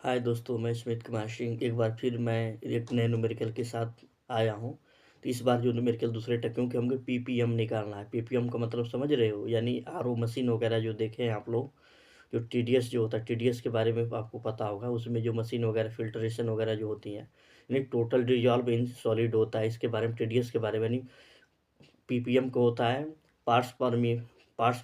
हाय दोस्तों, मैं स्मित कुमार सिंह एक बार फिर मैं एक नए न्यूमेरिकल के साथ आया हूँ। तो इस बार जो न्यूमेरिकल दूसरे टक क्योंकि हमको पीपीएम निकालना है। पीपीएम का मतलब समझ रहे हो, यानी आरओ मशीन वगैरह जो देखे हैं आप लोग। जो टीडीएस जो होता है, टीडीएस के बारे में आपको पता होगा। उसमें जो मशीन वगैरह फिल्ट्रेशन वगैरह जो होती हैं, यानी टोटल डिजॉल्व इन सॉलिड होता है। इसके बारे में टीडीएस के बारे में, यानी पीपीएम को होता है पार्ट्स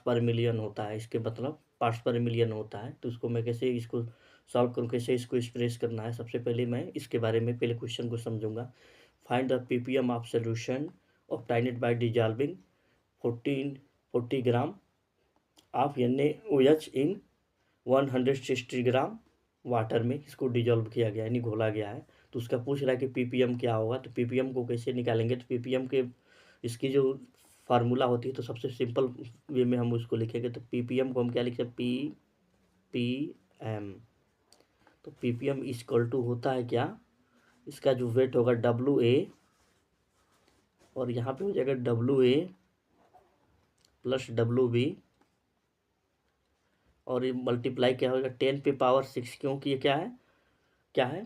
पर मिलियन होता है। इसके मतलब पार्ट्स पर मिलियन होता है। तो उसको मैं कैसे इसको सॉल्व करूँ, कैसे इसको एक्सप्रेस करना है, सबसे पहले मैं इसके बारे में पहले क्वेश्चन को समझूंगा। Find the PPM of solution obtained by dissolving 40 gram of NaOH in 160 gram water में। इसको डिजॉल्व किया गया यानी घोला गया है। तो उसका पूछ रहा है कि पीपीएम क्या होगा। तो पीपीएम को कैसे निकालेंगे, तो पीपीएम के इसकी जो फार्मूला होती है, तो सबसे सिंपल वे में हम उसको लिखेंगे। तो पीपीएम को हम क्या लिखते हैं, पीपीएम। तो पीपीएम इक्वल टू होता है क्या, इसका जो वेट होगा WA, और यहाँ पे हो जाएगा WA प्लस WB, और ये मल्टीप्लाई क्या होगा 10⁻⁶, क्योंकि ये क्या है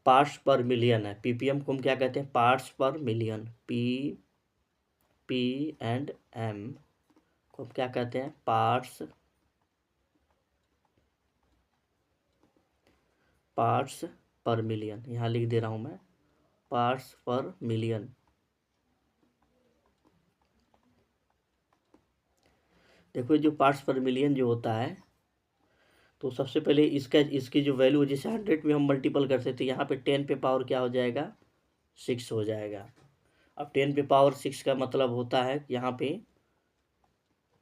पार्ट्स पर मिलियन है। पीपीएम को हम क्या कहते हैं, पार्ट्स पर मिलियन। P&M को हम क्या कहते हैं, पार्ट्स पर मिलियन। यहाँ लिख दे रहा हूँ मैं, पार्ट्स पर मिलियन। देखो जो पार्ट्स पर मिलियन जो होता है, तो सबसे पहले इसकी जो वैल्यू जैसे 100 में हम मल्टीपल करते थे, यहाँ पे 10 पे पावर क्या हो जाएगा 6 हो जाएगा। अब 10 पे पावर 6 का मतलब होता है यहाँ पे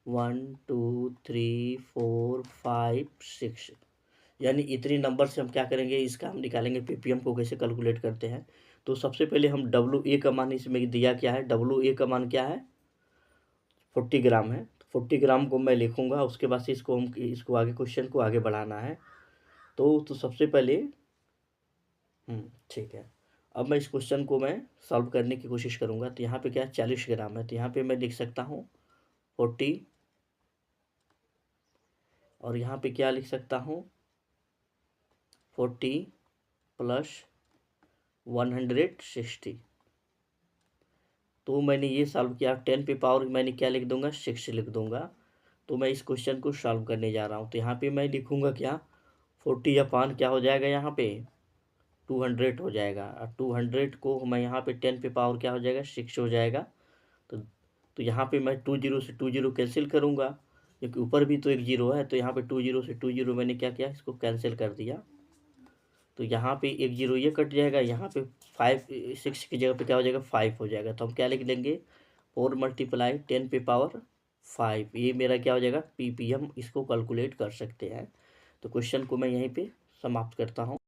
1 2 3 4 5 6, यानी इतनी नंबर से हम क्या करेंगे, इसका हम निकालेंगे पीपीएम को कैसे कैलकुलेट करते हैं। तो सबसे पहले हम WA का मान इसमें दिया क्या है, WA का मान क्या है 40 ग्राम है। 40 ग्राम को मैं लिखूंगा, उसके बाद से इसको आगे क्वेश्चन को आगे बढ़ाना है। तो सबसे पहले ठीक है। अब मैं इस क्वेश्चन को मैं सॉल्व करने की कोशिश करूंगा। तो यहाँ पे क्या है 40 ग्राम है, तो यहाँ पे मैं लिख सकता हूँ 40, और यहाँ पे क्या लिख सकता हूँ 40 प्लस 160। तो मैंने ये सॉल्व किया, 10 पे पावर मैंने क्या लिख दूंगा 6 लिख दूंगा। तो मैं इस क्वेश्चन को सॉल्व करने जा रहा हूँ। तो यहाँ पे मैं लिखूंगा क्या 40 अपान क्या हो जाएगा, यहाँ पे 200 हो जाएगा। और 200 को मैं यहाँ पे 10 पे पावर क्या हो जाएगा 6 हो जाएगा। तो यहाँ पे मैं 20 से 20 कैंसिल करूँगा, क्योंकि ऊपर भी तो एक जीरो है। तो यहाँ पे 20 से 20 मैंने क्या किया, इसको कैंसिल कर दिया। तो यहाँ पे एक जीरो ये कट जाएगा, यहाँ पे 6 की जगह पे क्या हो जाएगा 5 हो जाएगा। तो हम क्या लिख देंगे 4 × 10 पे पावर 5। ये मेरा क्या हो जाएगा पीपीएम, इसको कैलकुलेट कर सकते हैं। तो क्वेश्चन को मैं यहीं पे समाप्त करता हूँ।